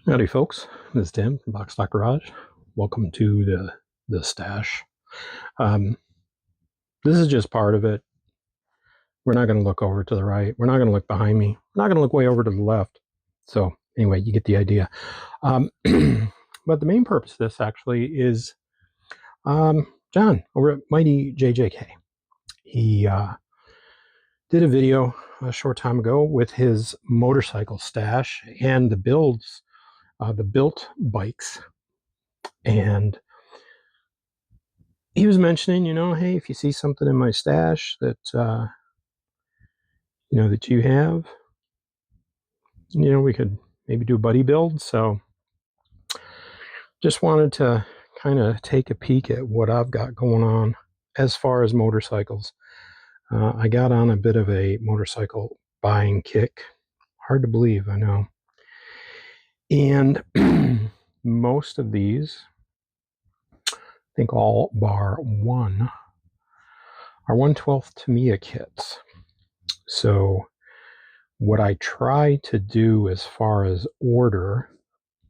Howdy folks, this is Tim from Box Stock Garage. Welcome to the stash. Um, this is just part of it. We're not going to look over to the right. We're not going to look behind me. We're not going to look way over to the left. So anyway, you get the idea. But the main purpose of this actually is John over at Mighty JJK. He did a video a short time ago with his motorcycle stash and the builds, the built bikes. And he was mentioning, hey, if you see something in my stash that, that you have, we could maybe do a buddy build. So just wanted to kind of take a peek at what I've got going on as far as motorcycles. I got on a bit of a motorcycle buying kick. Hard to believe, I know. And most of these, I think all bar one, are 1/12 Tamiya kits. So what I try to do as far as order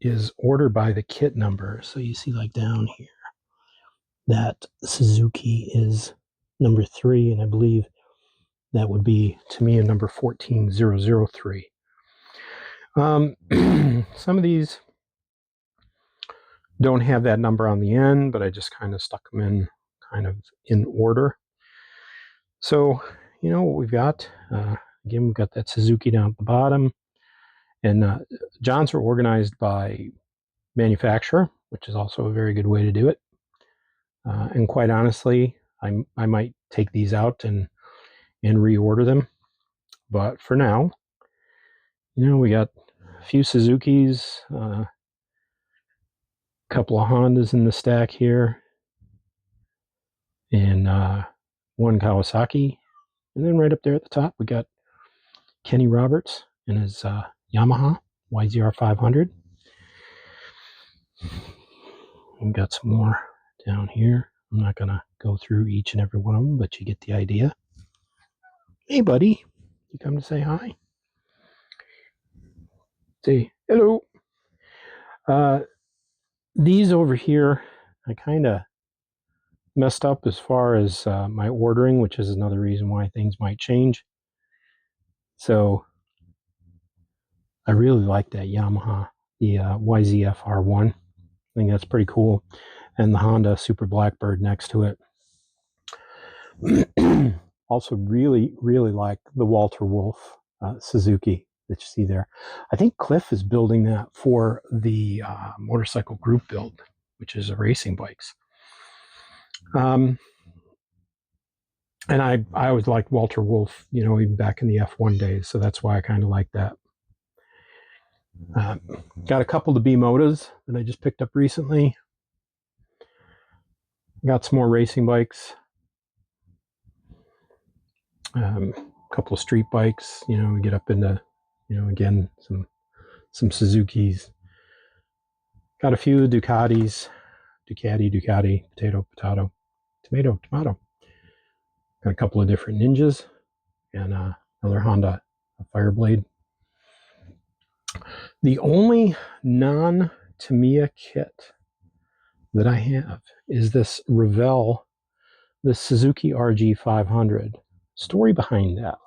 is order by the kit number. So you see like down here, that Suzuki is number 3, and I believe that would be Tamiya number 14003. Some of these don't have that number on the end, but I just kind of stuck them in kind of in order. So, what we've got, again, we've got that Suzuki down at the bottom, and Johns are organized by manufacturer, which is also a very good way to do it. And quite honestly, I might take these out and reorder them. But for now, we got a few Suzukis, a couple of Hondas in the stack here, and one Kawasaki. And then right up there at the top, we got Kenny Roberts and his Yamaha YZR 500. We've got some more down here. I'm not going to go through each and every one of them, but you get the idea. Hey, buddy. You come to say hi? Say hello. These over here, I kind of messed up as far as my ordering, which is another reason why things might change. So I really like that Yamaha, the YZF R1. I think that's pretty cool. And the Honda Super Blackbird next to it. Also really, really like the Walter Wolf Suzuki that you see there. I think Cliff is building that for the motorcycle group build, which is racing bikes. And I always liked Walter Wolf, even back in the F1 days. So that's why I kind of like that. Got a couple of B-Motas that I just picked up recently. Got some more racing bikes. A couple of street bikes. We get up into, again, some Suzukis. Got a few Ducatis. Ducati, potato, tomato. Got a couple of different Ninjas and another Honda Fireblade. The only non-Tamiya kit that I have is this Revell, the Suzuki RG 500. Story behind that.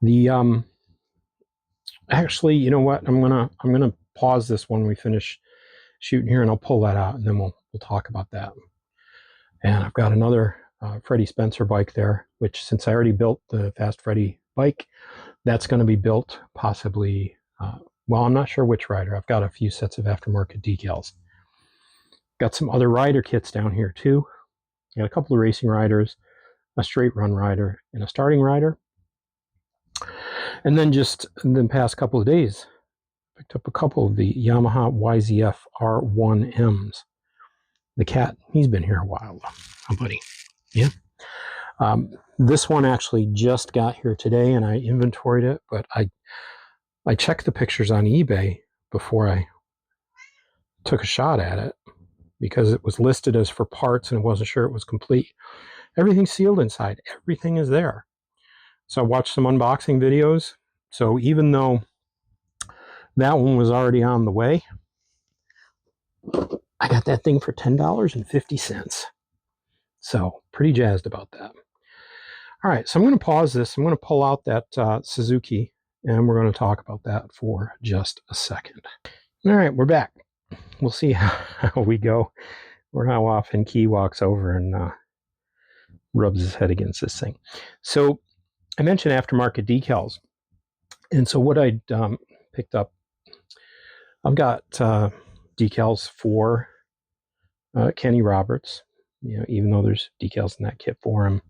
The actually, you know what? I'm gonna pause this when we finish shooting here, and I'll pull that out, and then we'll talk about that. And I've got another Freddie Spencer bike there, which since I already built the Fast Freddie bike, that's going to be built possibly. Well, I'm not sure which rider. I've got a few sets of aftermarket decals. Got some other rider kits down here too. Got a couple of racing riders, a straight run rider, and a starting rider. And then just in the past couple of days, picked up a couple of the Yamaha YZF R1Ms. The cat, he's been here a while. Oh, buddy. Yeah. This one actually just got here today, and I inventoried it, but I checked the pictures on eBay before I took a shot at it because it was listed as for parts and I wasn't sure it was complete. Everything's sealed inside. Everything is there. So I watched some unboxing videos. So even though That one was already on the way. I got that thing for $10.50. So pretty jazzed about that. All right, so I'm going to pause this. I'm going to pull out that Suzuki, and we're going to talk about that for just a second. All right, we're back. We'll see how we go, or how often Key walks over and rubs his head against this thing. So I mentioned aftermarket decals. And so what I picked up, I've got decals for Kenny Roberts, even though there's decals in that kit for him.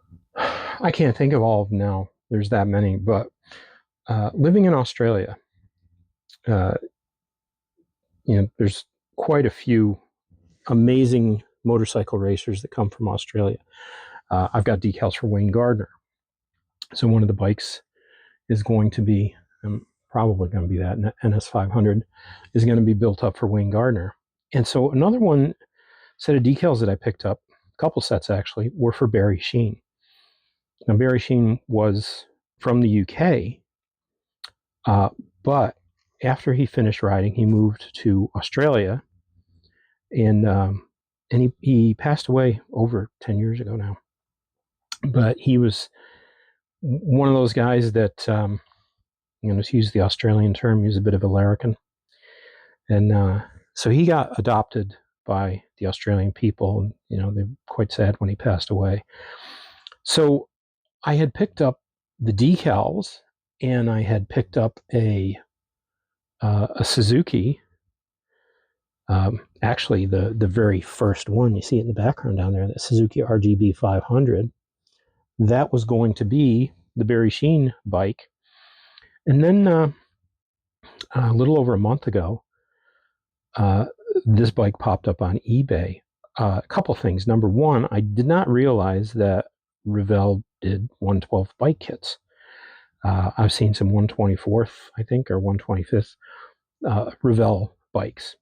I can't think of all of them now. There's that many, but living in Australia, there's quite a few amazing motorcycle racers that come from Australia. I've got decals for Wayne Gardner. So one of the bikes is going to be, probably going to be that NS500 is going to be built up for Wayne Gardner. And so another one set of decals that I picked up, a couple sets actually, were for Barry Sheene. Now Barry Sheene was from the UK, but after he finished riding, he moved to Australia, and he passed away over 10 years ago now. But he was one of those guys that, to use the Australian term, he was a bit of a larrikin. And so he got adopted by the Australian people. They're quite sad when he passed away. So I had picked up the decals, and I had picked up a Suzuki. Actually, the very first one, you see it in the background down there, the Suzuki RGB 500. That was going to be the Barry Sheene bike. And then a little over a month ago, this bike popped up on eBay. A couple things. Number one, I did not realize that Revell did 112th bike kits. I've seen some 124th, I think, or 125th Revell bikes.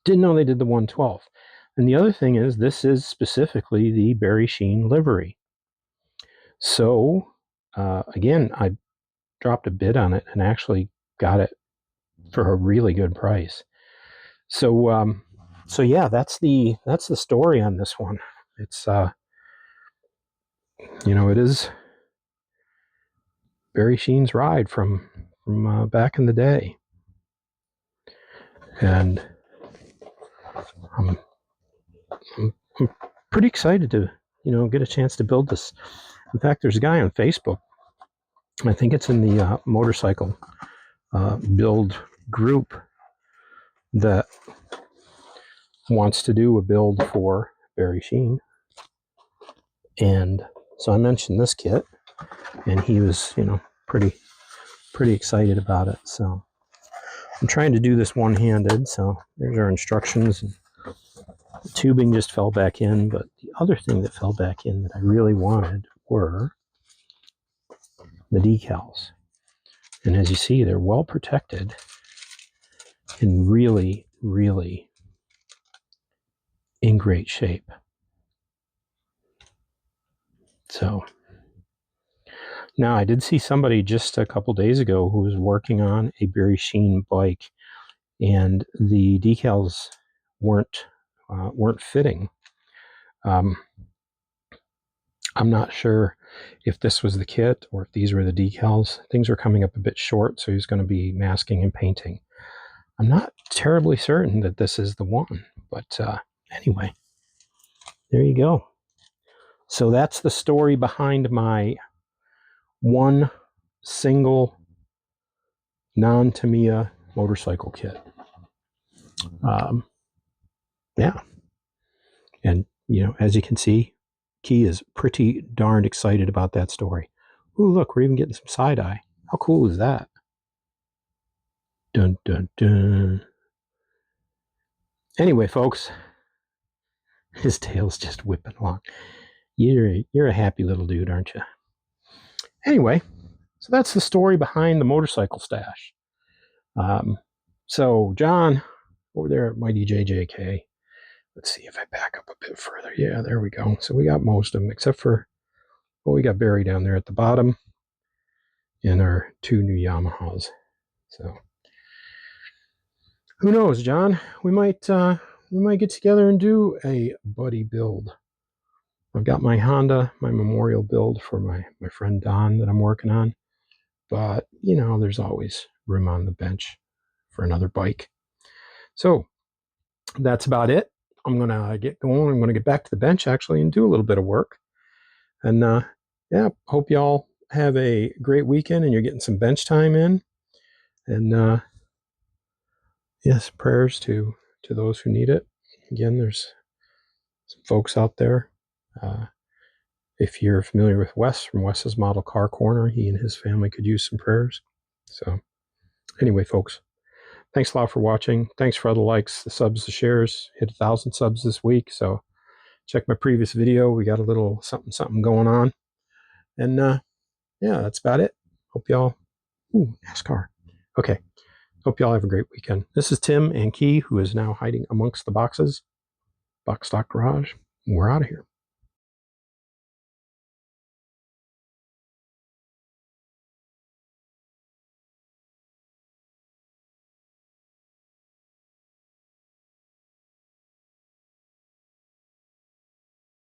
Didn't know they did the 112th. And the other thing is, this is specifically the Barry Sheene livery. So, again, I dropped a bid on it and actually got it for a really good price. So yeah, that's the story on this one. It's it is Barry Sheene's ride from back in the day, and I'm pretty excited to get a chance to build this. In fact, there's a guy on Facebook, I think it's in the motorcycle build group, that wants to do a build for Barry Sheene. And so I mentioned this kit, and he was, pretty excited about it. So I'm trying to do this one-handed. So there's our instructions. And the tubing just fell back in, but the other thing that fell back in that I really wanted were the decals. And as you see, they're well protected and really, really in great shape. So now I did see somebody just a couple days ago who was working on a Barry Sheene bike, and the decals weren't fitting. I'm not sure if this was the kit or if these were the decals. Things were coming up a bit short, so he's going to be masking and painting. I'm not terribly certain that this is the one, but anyway, there you go. So that's the story behind my one single non-Tamiya motorcycle kit. Yeah. And, as you can see, Key is pretty darned excited about that story. Ooh, look, we're even getting some side-eye. How cool is that? Dun, dun, dun. Anyway, folks, his tail's just whipping along. You're a happy little dude, aren't you? Anyway, so that's the story behind the motorcycle stash. So John, over there at Mighty JJK, let's see if I back up a bit further. Yeah, there we go. So we got most of them, except for, we got Barry down there at the bottom. in our 2 new Yamahas. So who knows, John? We might get together and do a buddy build. I've got my Honda, my memorial build for my friend Don that I'm working on. But, you know, there's always room on the bench for another bike. So that's about it. I'm going to get going. I'm going to get back to the bench actually and do a little bit of work. And yeah, hope y'all have a great weekend and you're getting some bench time in. And yes, prayers to those who need it. Again, there's some folks out there. If you're familiar with Wes from Wes's Model Car Corner, he and his family could use some prayers. So anyway, folks, thanks a lot for watching. Thanks for all the likes, the subs, the shares. Hit 1,000 subs this week. So check my previous video. We got a little something going on. And yeah, that's about it. Hope y'all, NASCAR. Okay. Hope y'all have a great weekend. This is Tim and Key, who is now hiding amongst the boxes. Box Stock Garage. We're out of here.